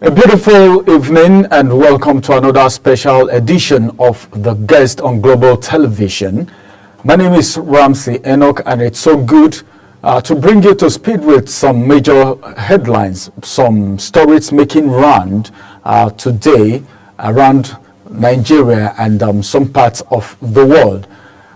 A beautiful evening and welcome to another special edition of The Guest on Global Television. My name is Ramsey Enoch and it's so good to bring you to speed with some major headlines, some stories making round today around Nigeria and some parts of the world.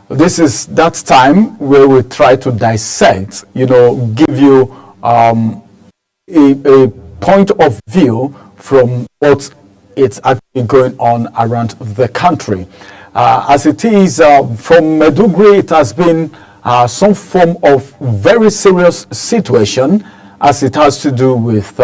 This is that time where we try to dissect, give you a point of view from what it's actually going on around the country. As it is, from Maiduguri, it has been some form of very serious situation as it has to do with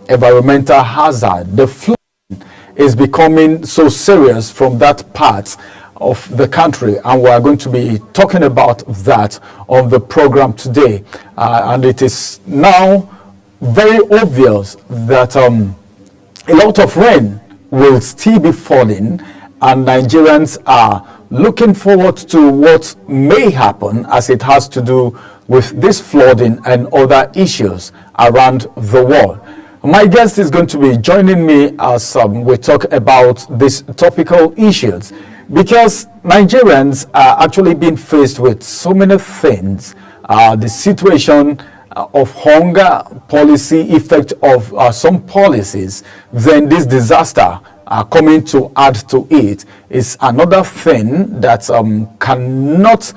environmental hazard. The flooding is becoming so serious from that part of the country, and we are going to be talking about that on the program today. And it is now very obvious that a lot of rain will still be falling, and Nigerians are looking forward to what may happen as it has to do with this flooding and other issues around the world. My guest is going to be joining me as we talk about these topical issues, because Nigerians are actually being faced with so many things. The situation of hunger, policy effect of some policies, then this disaster coming to add to it is another thing that cannot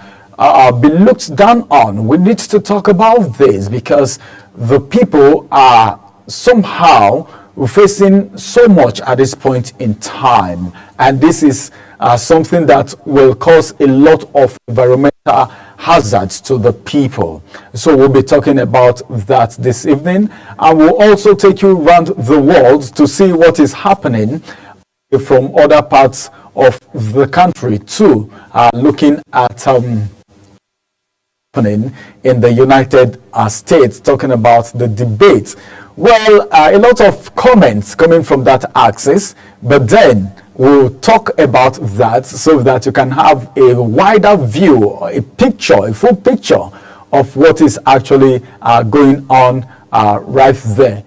be looked down on. We need to talk about this because the people are somehow facing so much at this point in time, and this is something that will cause a lot of environmental hazards to the people. So we'll be talking about that this evening, and we'll also take you around the world to see what is happening from other parts of the country too, looking at happening in the United States, talking about the debate. Well, a lot of comments coming from that axis, but then we'll talk about that so that you can have a wider view, a picture, a full picture of what is actually going on right there.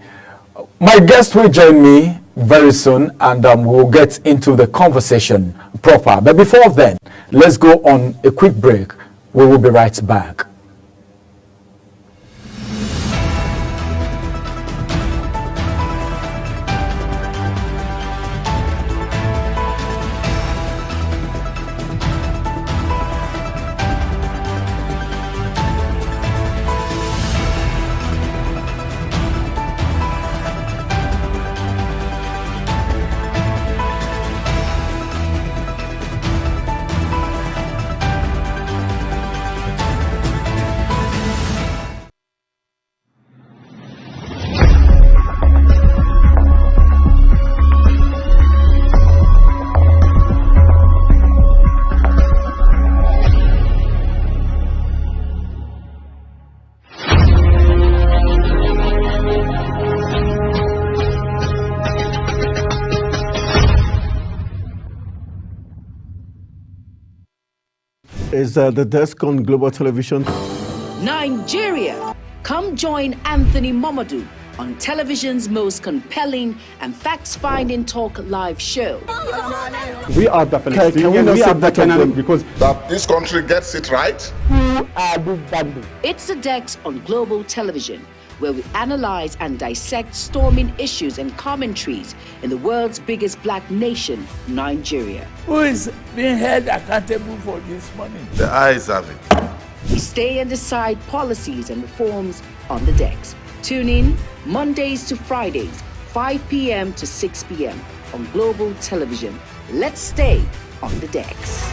My guest will join me very soon, and we'll get into the conversation proper. But before then, let's go on a quick break. We will be right back. Is the desk on Global Television. Nigeria. Come join Anthony Momodu on television's most compelling and facts-finding talk live show. We are the Palestinians. We are the Canaan because that this country gets it right. Who are these bandits? It's the Dex on Global Television, where we analyze and dissect storming issues and commentaries in the world's biggest black nation, Nigeria. Who is being held accountable for this money? The eyes have it. We stay and decide policies and reforms on the Dex. Tune in Mondays to Fridays, 5 p.m. to 6 p.m. on Global Television. Let's stay on the Dex.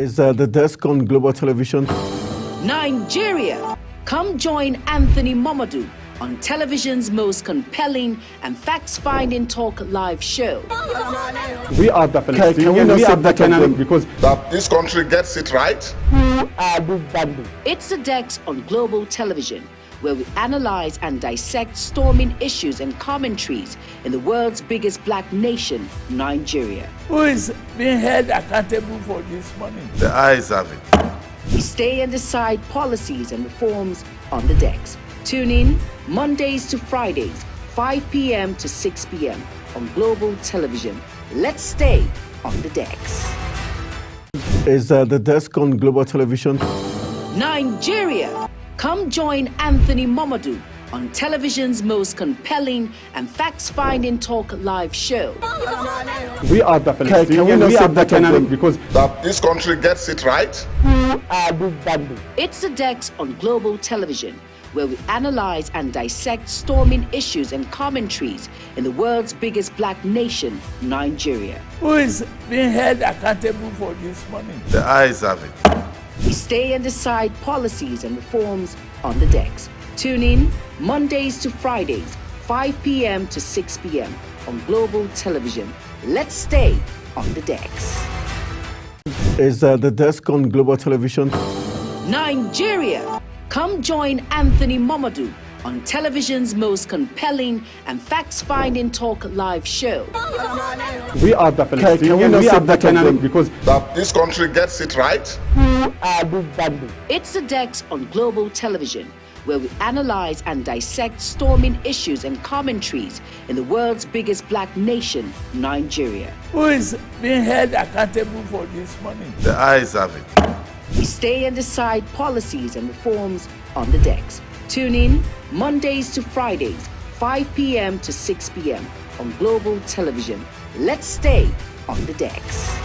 is the desk on Global Television. Nigeria. Come join Anthony Momodu on television's most compelling and facts-finding talk live show. We are the Can Palestinians. we not We are set the that up Canaan then? because That this country gets it right. It's the Dex on Global Television, where we analyze and dissect storming issues and commentaries in the world's biggest black nation, Nigeria. Who is being held accountable for this money? The eyes have it. We stay and decide policies and reforms on the Dex. Tune in Mondays to Fridays, 5 p.m. to 6 p.m. on Global Television. Let's stay on the Dex. Is the desk on Global Television. Nigeria. Come join Anthony Momodu on television's most compelling and facts-finding talk live show. we are the Can we Palestinians. not We are set the that up Canaan then? because That this country gets it right. It's the Dex on Global Television, where we analyze and dissect storming issues and commentaries in the world's biggest black nation, Nigeria. Who is being held accountable for this money? The eyes have it. We stay and decide policies and reforms on the Dex. Tune in Mondays to Fridays, 5 p.m. to 6 p.m. on Global Television. Let's stay on the Dex. Is the desk on Global Television. Nigeria. Come join Anthony Momodu on television's most compelling and facts-finding talk live show. we are the Can we Palestinians. not We are set the that up Canaan then? because That this country gets it right. It's the Dex on Global Television, where we analyze and dissect storming issues and commentaries in the world's biggest black nation, Nigeria. Who is being held accountable for this money? The eyes have it. We stay and decide policies and reforms on the Dex. Tune in Mondays to Fridays, 5 p.m. to 6 p.m. on Global Television. Let's stay on the Dex.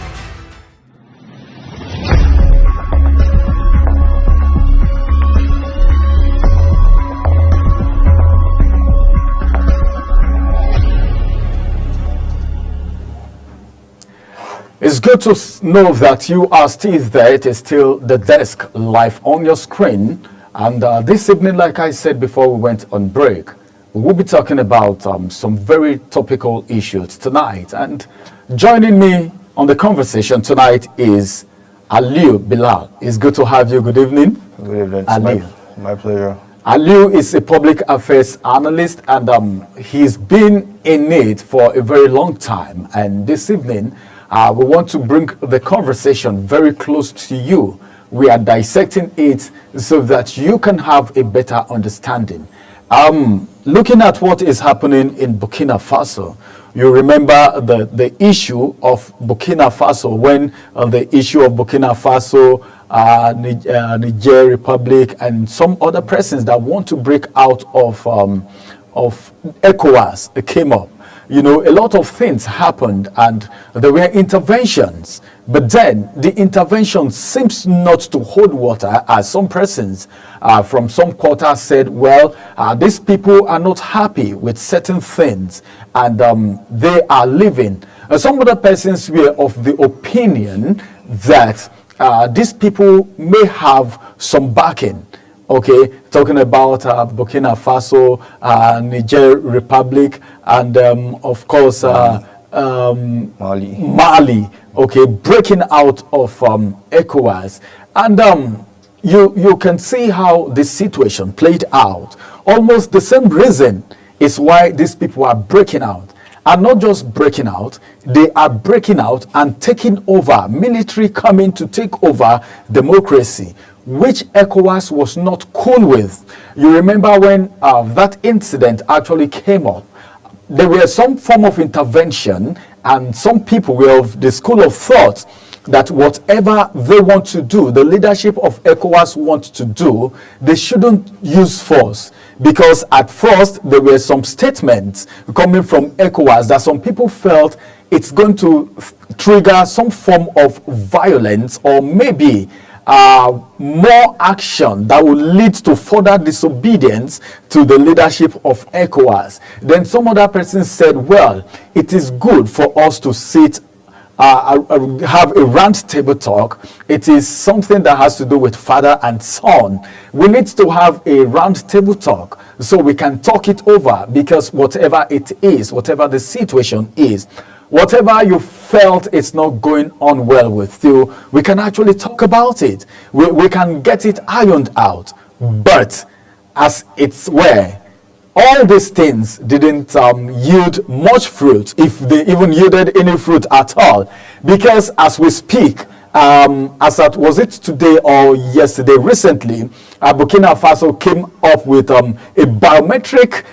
It's good to know that you are still there. It is still the desk live on your screen. And this evening, like I said before we went on break, we will be talking about some very topical issues tonight. And joining me on the conversation tonight is Aliu Bilal. It's good to have you. Good evening. Good evening. It's Aliu. my pleasure. Aliu is a public affairs analyst, and he's been in it for a very long time. And this evening, we want to bring the conversation very close to you. We are dissecting it so that you can have a better understanding. Looking at what is happening in Burkina Faso, you remember the issue of Burkina Faso when the issue of Burkina Faso, Niger Republic, and some other persons that want to break out of ECOWAS came up. You know, a lot of things happened and there were interventions, but then the intervention seems not to hold water, as some persons from some quarters said, well, these people are not happy with certain things and they are leaving. Some other persons were of the opinion that these people may have some backing. Okay, talking about Burkina Faso, Niger Republic, and of course Mali. Okay, breaking out of ECOWAS, and you can see how the situation played out. Almost the same reason is why these people are breaking out. And not just breaking out, they are breaking out and taking over, military coming to take over democracy, which ECOWAS was not cool with. You remember when that incident actually came up, there were some form of intervention, and some people were of the school of thought that whatever they want to do, the leadership of ECOWAS wants to do, they shouldn't use force. Because at first there were some statements coming from ECOWAS that some people felt it's going to trigger some form of violence, or maybe more action that will lead to further disobedience to the leadership of ECOWAS. Then some other person said, well, it is good for us to sit have a round table talk, it is something that has to do with father and son. We need to have a round table talk so we can talk it over, because whatever it is, whatever the situation is, whatever you felt it's not going on well with you, we can actually talk about it. We can get it ironed out. But as it's where all these things didn't yield much fruit, if they even yielded any fruit at all, because as we speak, as at was it today or yesterday, recently, Burkina Faso came up with a biometric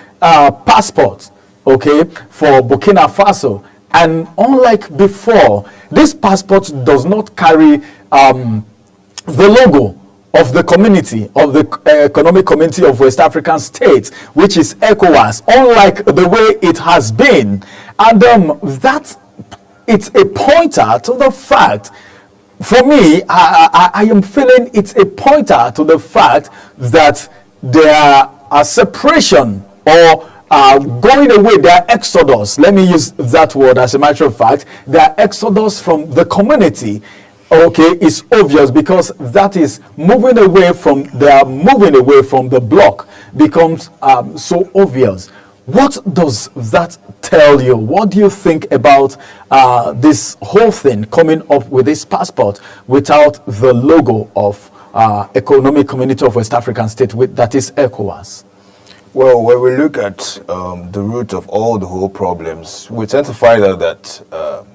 passport, okay, for Burkina Faso. And unlike before, this passport does not carry the logo of the community, of the Economic Community of West African States, which is ECOWAS, unlike the way it has been. And that it's a pointer to the fact, for me, I am feeling it's a pointer to the fact that there are separation or going away, their exodus, let me use that word as a matter of fact, their exodus from the community, okay, is obvious, because that is moving away from the block becomes so obvious. What does that tell you? What do you think about this whole thing coming up with this passport without the logo of Economic Community of West African States, that is ECOWAS? Well, when we look at the root of all the whole problems, we tend to find out that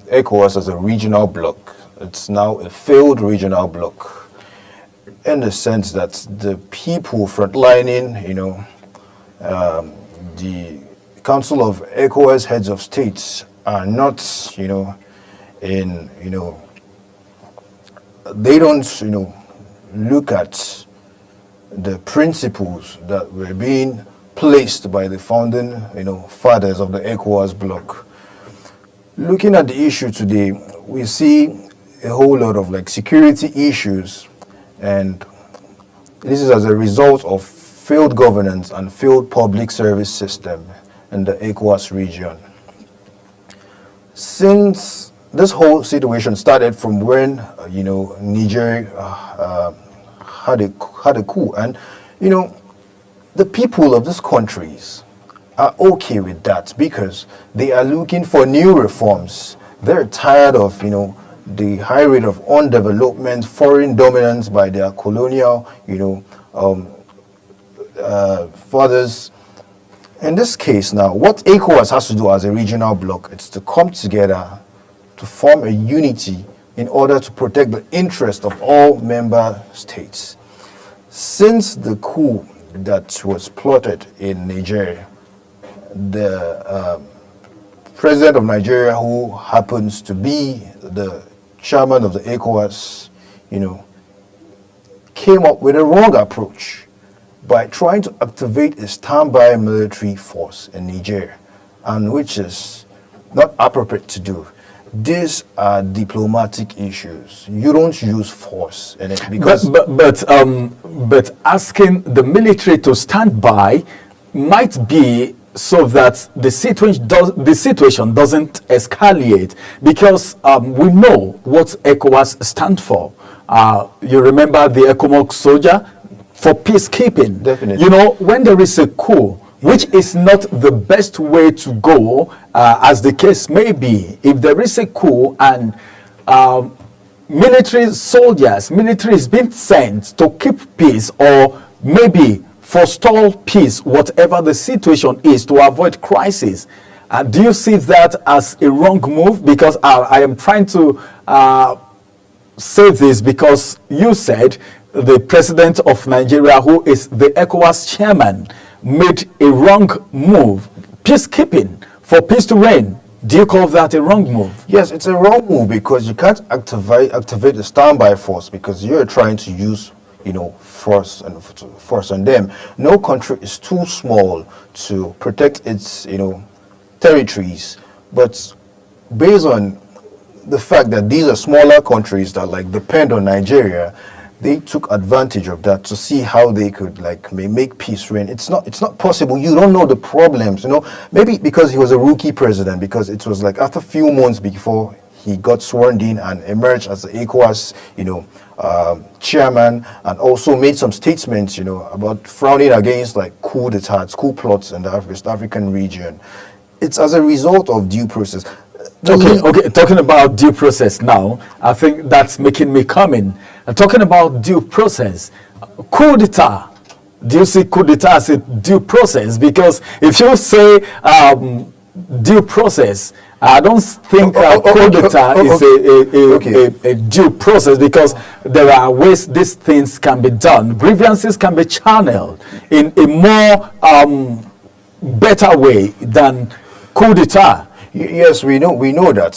ECOWAS as a regional bloc, it's now a failed regional bloc, in the sense that the people frontlining, the Council of ECOWAS heads of states are not, they don't, look at the principles that were being placed by the founding, fathers of the ECOWAS bloc. Looking at the issue today, we see a whole lot of security issues, and this is as a result of failed governance and failed public service system in the ECOWAS region. Since this whole situation started from when, Niger had a coup, and, the people of these countries are okay with that because they are looking for new reforms. They're tired of, the high rate of underdevelopment, foreign dominance by their colonial, fathers. In this case now, what ECOWAS has to do as a regional bloc is to come together to form a unity in order to protect the interest of all member states. Since the coup that was plotted in Nigeria, the president of Nigeria, who happens to be the chairman of the ECOWAS, came up with a wrong approach by trying to activate a standby military force in Niger, and which is not appropriate to do. These are diplomatic issues. You don't use force in it because. But asking the military to stand by might be so that the situation doesn't escalate, because we know what ECOWAS stands for. You remember the ECOMOG soldier for peacekeeping. Definitely. When there is a coup, which is not the best way to go, as the case may be, if there is a coup and military is being sent to keep peace, or maybe forestall peace, whatever the situation is, to avoid crisis. Do you see that as a wrong move? Because I am trying to say this because you said the president of Nigeria, who is the ECOWAS chairman, made a wrong move. Peacekeeping, for peace to reign. Do you call that a wrong move? Yes, it's a wrong move because you can't activate the standby force because you're trying to use, force on them. No country is too small to protect its, territories. But based on the fact that these are smaller countries that depend on Nigeria, they took advantage of that to see how they could make peace reign. It's not possible. You don't know the problems, Maybe because he was a rookie president, because it was after a few months before he got sworn in and emerged as the ECOWAS, chairman, and also made some statements, about frowning against like coup d'etats, coup plots in the West African region. It's as a result of due process. Okay. Talking about due process now, I think that's making me come in. Talking about due process, coup d'etat. Do you see coup d'etat as a due process? Because if you say due process, I don't think coup d'etat is a due process, because there are ways these things can be done. Grievances can be channeled in a more better way than coup d'etat. Yes, we know that,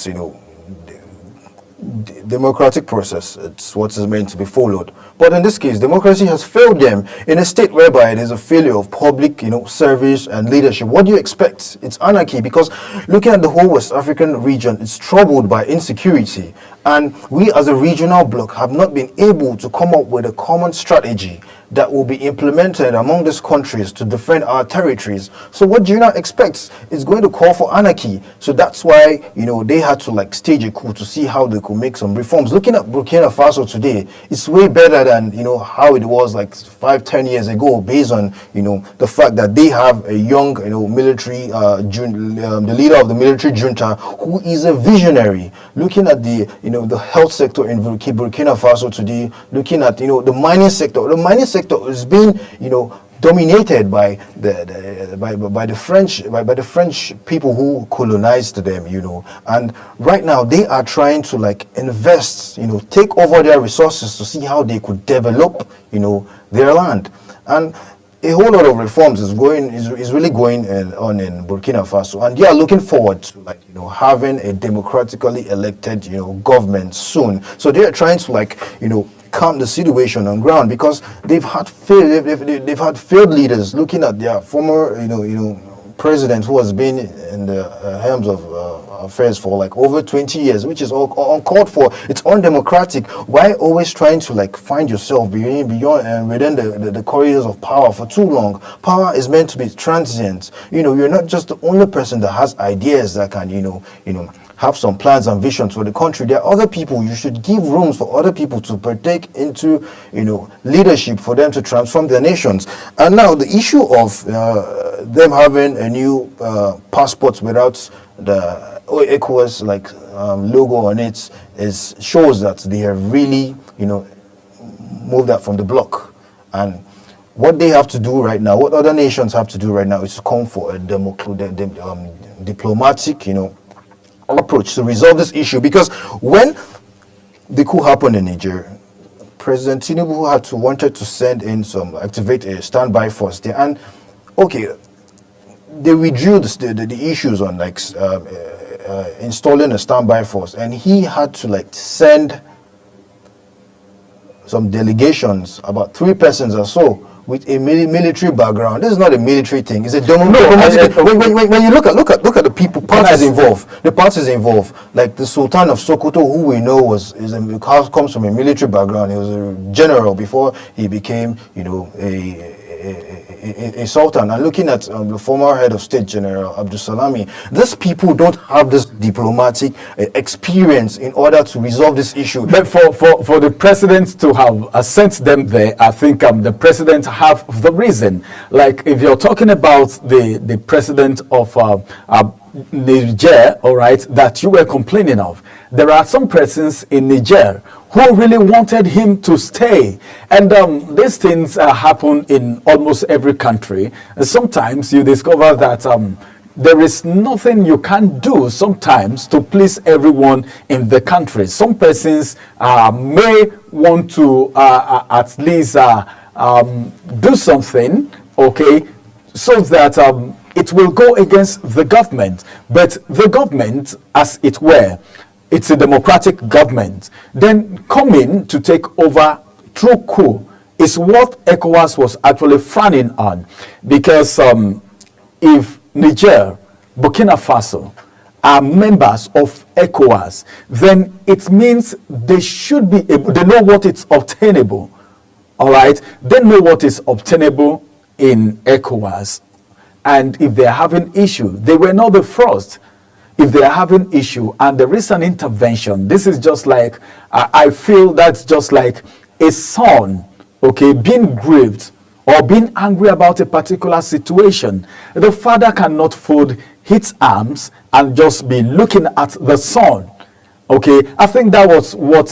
democratic process, it's what is meant to be followed. But in this case, democracy has failed them in a state whereby it is a failure of public, service and leadership. What do you expect? It's anarchy, because looking at the whole West African region, it's troubled by insecurity. And we as a regional bloc have not been able to come up with a common strategy that will be implemented among these countries to defend our territories. So what do you not expect? It's going to call for anarchy. So that's why, they had to stage a coup to see how they could make some reforms. Looking at Burkina Faso today, it's way better than, how it was 5-10 years ago, based on, the fact that they have a young, military, the leader of the military junta, who is a visionary. Looking at the, the health sector in Burkina Faso today, looking at, the mining sector. The mining sector is being, dominated by the French people who colonized them, and right now they are trying to invest, take over their resources to see how they could develop, their land. And a whole lot of reforms is really going on in Burkina Faso, and they are looking forward to having a democratically elected government soon. So they are trying to calm the situation on ground, because they've had failed leaders. Looking at their former president, who has been in the helms of affairs for over 20 years, which is all uncalled for. It's undemocratic. Why always trying to find yourself beyond and within the corridors of power for too long? Power is meant to be transient. You're not just the only person that has ideas that can have some plans and visions for the country. There are other people. You should give rooms for other people to partake into leadership, for them to transform their nations. And now the issue of them having a new passport without the ECOWAS logo on it shows that they have really moved that from the block. And what they have to do right now, what other nations have to do right now, is to come for a diplomatic approach to resolve this issue. Because when the coup happened in Niger, President Tinubu wanted to send in activate a standby force there, and they withdrew the issues on installing a standby force, and he had to send some delegations, about 3 persons or so, with a military background. This is not a military thing. It's a diplomatic. When you look at the people, parties involved. The parties involved, like the Sultan of Sokoto, who we know comes from a military background. He was a general before he became, a sultan. And looking at the former head of state, General Abdul Salami, these people don't have this diplomatic experience in order to resolve this issue. But for the president to have sent them there, I think the president have the reason. If you're talking about the president of Niger, all right, that you were complaining of, there are some persons in Niger who really wanted him to stay. And these things happen in almost every country. And sometimes you discover that there is nothing you can do sometimes to please everyone in the country. Some persons may want to at least do something, okay, so that it will go against the government. But the government, as it were, it's a democratic government, then coming to take over through coup is what ECOWAS was actually frowning on. Because if Niger, Burkina Faso are members of ECOWAS, then it means they should be able, they know what is obtainable, all right? They know what is obtainable in ECOWAS. And if they're having issue, they were not the first. if they are having issue and there is an intervention, this is just like, I feel that's just like a son, okay, being grieved or being angry about a particular situation. The father cannot fold his arms and just be looking at the son. Okay, I think that was what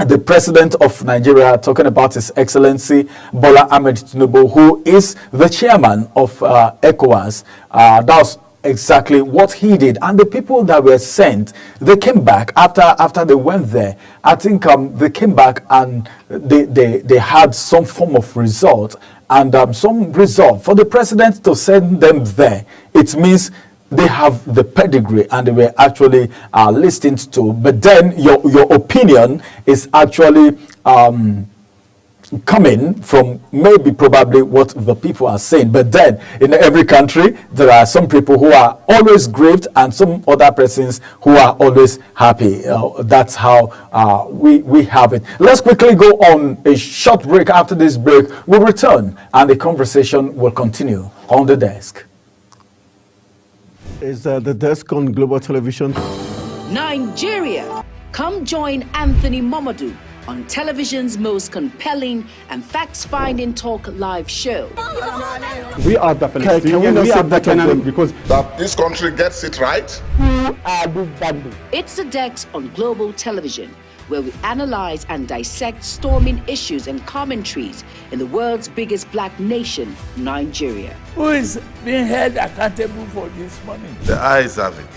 the president of Nigeria, talking about His Excellency Bola Ahmed Tinubu, who is the chairman of ECOWAS, that was exactly what he did. And the people that were sent, they came back after they went there. I think they came back and they had some form of result, and some result for the president to send them there. It means they have the pedigree and they were actually listened to. But then your opinion is actually coming from maybe probably what the people are saying. But then in every country there are some people who are always grieved and some other persons who are always happy. That's how we have it. Let's quickly go on a short break. After this break we'll return and the conversation will continue on the desk. Is the desk on Global Television? Nigeria. Come join Anthony Momodu on television's most compelling and facts-finding talk live show. We are the Palestinians. Can we We are the not say Canaan that because That this country gets it right. It's the Dex on Global Television, where we analyze and dissect storming issues and commentaries in the world's biggest black nation, Nigeria. Who is being held accountable for this money? The eyes have it.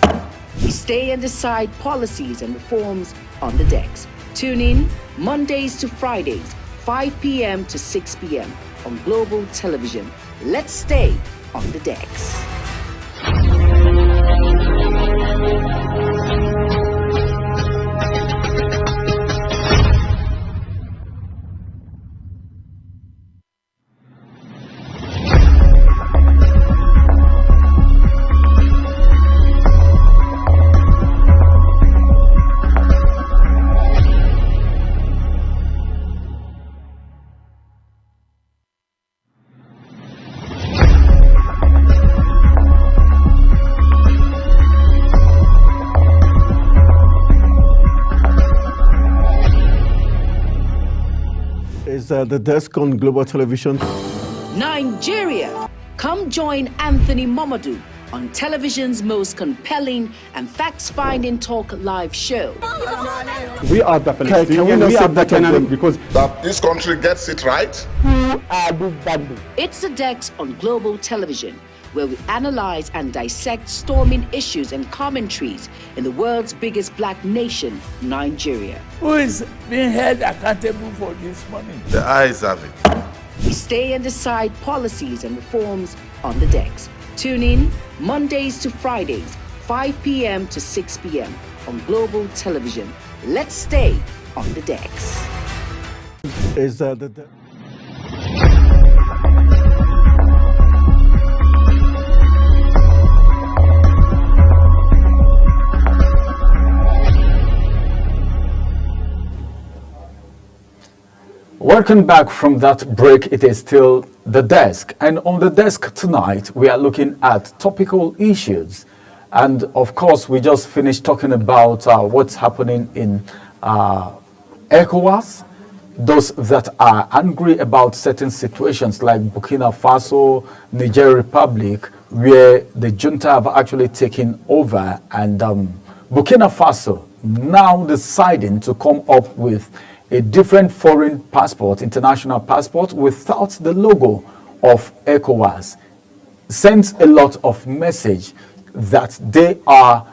We stay and decide policies and reforms on the Dex. Tune in Mondays to Fridays, 5 p.m. to 6 p.m. on Global Television. Let's stay on the Dex. Is the desk on Global Television? Nigeria. Come join Anthony Momodu on television's most compelling and facts-finding talk live show. we are the Can we Palestinians. not We say are the that Canaan again? because That this country gets it right. It's the Dex on Global Television, where we analyze and dissect storming issues and commentaries in the world's biggest black nation, Nigeria. Who is being held accountable for this money? The eyes have it. We stay and decide policies and reforms on the Dex. Tune in Mondays to Fridays, 5 p.m. to 6 p.m. on Global Television. Let's stay on the Dex. Is the Welcome back from that break. It is still the desk, and on the desk tonight we are looking at topical issues, and of course we just finished talking about what's happening in ECOWAS. Those that are angry about certain situations like Burkina Faso, Niger Republic, where the junta have actually taken over, and Burkina Faso now deciding to come up with a different foreign passport, international passport, without the logo of ECOWAS, sends a lot of message that they are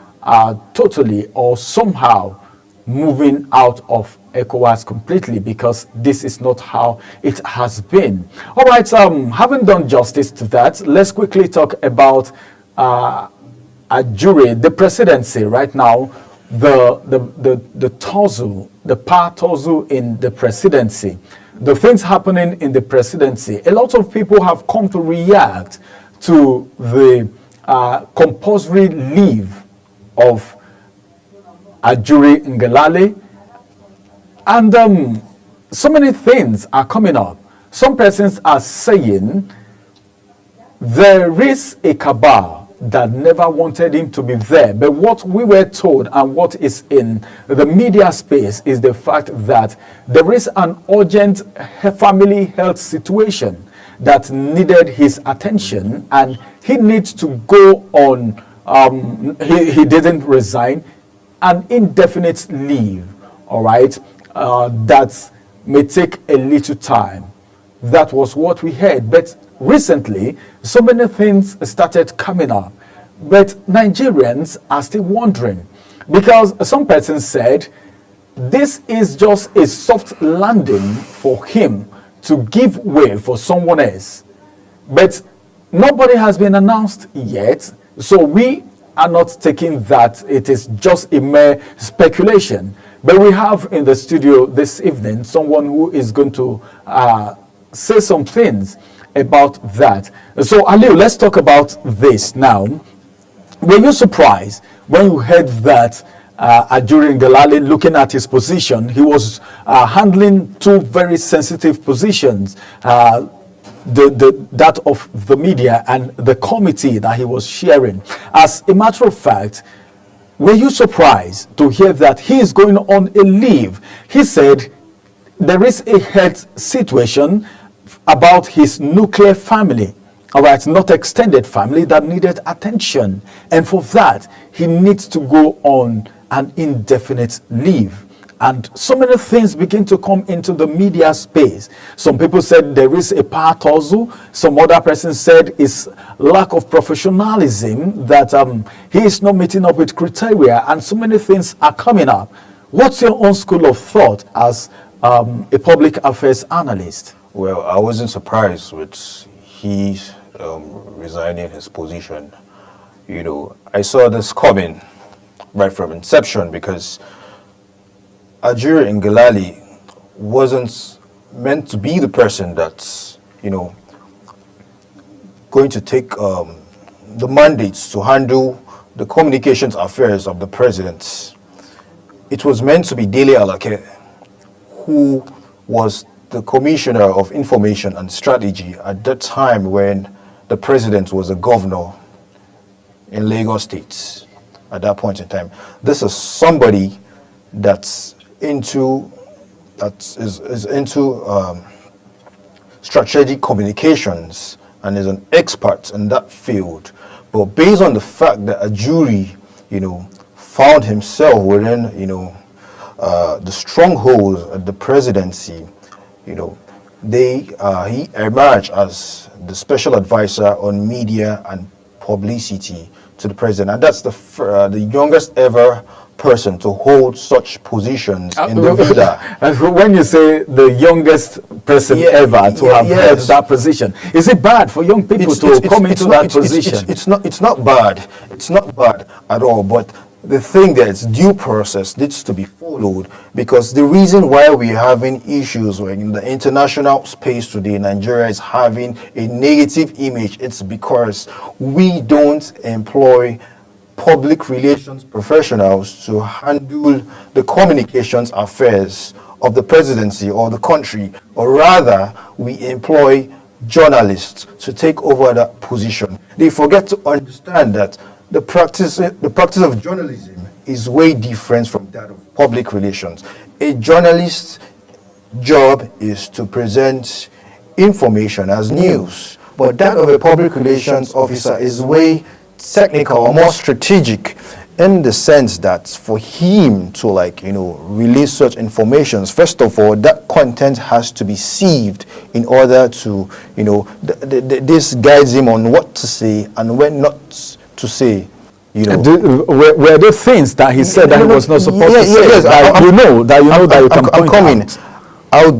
totally or somehow moving out of ECOWAS completely, because this is not how it has been. All right, having done justice to that, let's quickly talk about Ajuri, the presidency right now, the tussle, the power tussle in the presidency, the things happening in the presidency. A lot of people have come to react to the compulsory leave of Ajuri Ngelale, and so many things are coming up. Some persons are saying there is a cabal that never wanted him to be there. But what we were told and what is in the media space is the fact that there is an urgent family health situation that needed his attention, and he needs to go on, he didn't resign, an indefinite leave, all right, that may take a little time. That was what we heard. But recently, so many things started coming up. But Nigerians are still wondering, because some persons said this is just a soft landing for him to give way for someone else. But nobody has been announced yet, so we are not taking that it is just a mere speculation. But we have in the studio this evening someone who is going to say some things about that. So Aliu, let's talk about this now. Were you surprised when you heard that during Ngelale, looking at his position, he was handling two very sensitive positions, that of the media and the committee that he was sharing? As a matter of fact, were you surprised to hear that he is going on a leave? He said there is a health situation about his nuclear family, all right, not extended family, that needed attention. And for that, he needs to go on an indefinite leave. And so many things begin to come into the media space. Some people said there is a power tussle. Some other person said it's lack of professionalism, that he is not meeting up with criteria, and so many things are coming up. What's your own school of thought as a public affairs analyst? Well, I wasn't surprised with his resigning his position. You know, I saw this coming right from inception, because Ajuri Ngelale wasn't meant to be the person that's, you know, going to take the mandates to handle the communications affairs of the president. It was meant to be Dele Alake, who was the Commissioner of Information and Strategy at that time when the president was a governor in Lagos State at that point in time. This is somebody that's into strategic communications and is an expert in that field. But based on the fact that Ajuri, you know, found himself within, you know, the strongholds of the presidency, you know, he emerged as the special advisor on media and publicity to the president, and that's the youngest ever person to hold such positions in the VIDA. When you say the youngest person ever to have held that position, is it bad for young people to come into that position? It's not bad. It's not bad at all. But the thing that it's due process needs to be followed, because the reason why we're having issues in the international space today, Nigeria is having a negative image, it's because we don't employ public relations professionals to handle the communications affairs of the presidency or the country, or rather we employ journalists to take over that position. They forget to understand that the practice of journalism is way different from that of public relations. A journalist's job is to present information as news, but that of a public relations officer is way technical or more strategic, in the sense that for him to, like, you know, release such informations, first of all, that content has to be sieved in order to, you know, this guides him on what to say and when not to say. You know, were there things that he said that he was not supposed to say? Yes, that you know that you can point out? I'll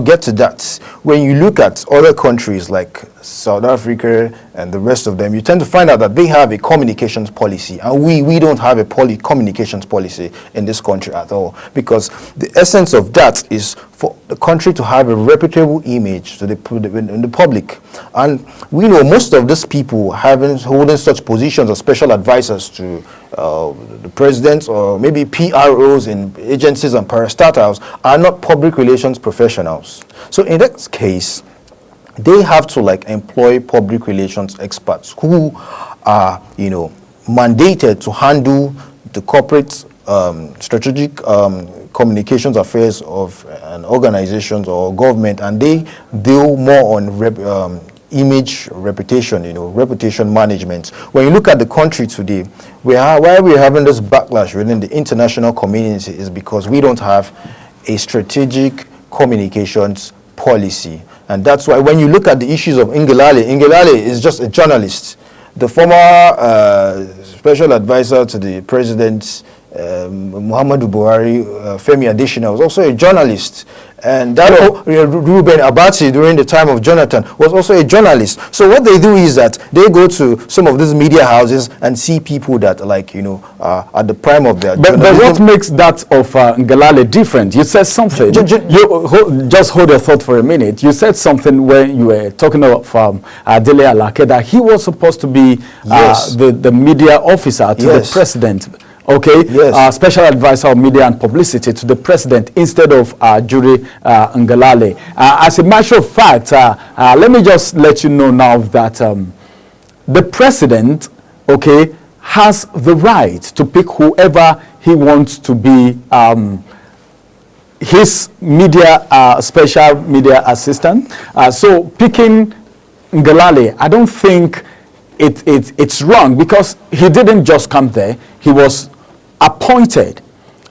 get to that. When you look at other countries like South Africa and the rest of them, you tend to find out that they have a communications policy, and we don't have a communications policy in this country at all, because the essence of that is for the country to have a reputable image to the public. And we know most of these people holding such positions as special advisors to the president, or maybe PROs in agencies and parastatals, are not public relations professionals. So in that case, they have to like employ public relations experts who are, you know, mandated to handle the corporate strategic communications affairs of an organizations or government, and they deal more on image, reputation, you know, reputation management. When you look at the country today, why we're having this backlash within the international community is because we don't have a strategic communications policy. And that's why when you look at the issues of Ngelale is just a journalist. The former special advisor to the president, Muhammadu Buhari, Femi Adesina, was also a journalist. And that Ruben Abati during the time of Jonathan was also a journalist. So what they do is that they go to some of these media houses and see people that, like, you know, are at the prime of their But what makes that of Ngelale different? You said something. Just hold your thought for a minute. You said something when you were talking about Dele Alake, that he was supposed to be the media officer to the president. Okay, special advisor of media and publicity to the president instead of Jury Ngelale. As a matter of fact, let me just let you know now that the president, okay, has the right to pick whoever he wants to be his media special media assistant. So picking Ngelale, I don't think it's wrong, because he didn't just come there. He was appointed.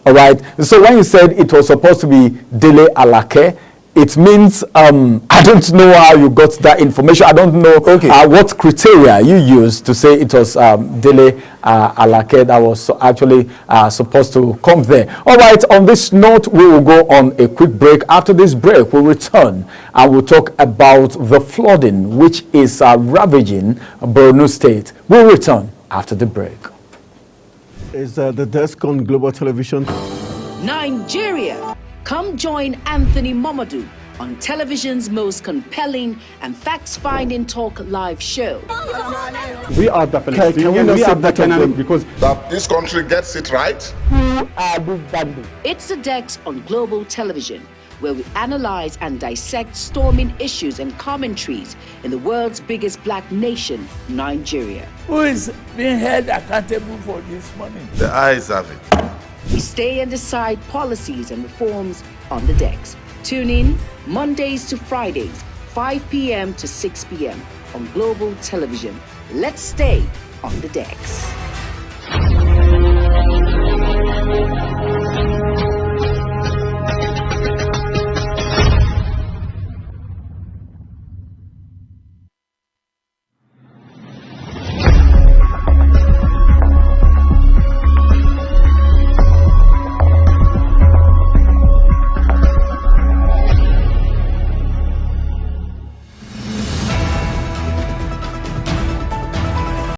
All right. So when you said it was supposed to be Dele Alake, it means I don't know how you got that information. I don't know what criteria you used to say it was Dele Alake that was actually supposed to come there. All right. On this note, we will go on a quick break. After this break, we'll return and we'll talk about the flooding which is ravaging Borno State. We'll return after the break. Is the desk on Global Television? Nigeria. Come join Anthony Momodu on television's most compelling and facts-finding talk live show. We are the Palestinians, we are the Canaanites, because That this country gets it right. It's the Dex on Global Television, where we analyze and dissect storming issues and commentaries in the world's biggest black nation, Nigeria. Who is being held accountable for this money? The eyes have it. We stay and decide policies and reforms on the Dex. Tune in Mondays to Fridays, 5 p.m. to 6 p.m. on Global Television. Let's stay on the Dex.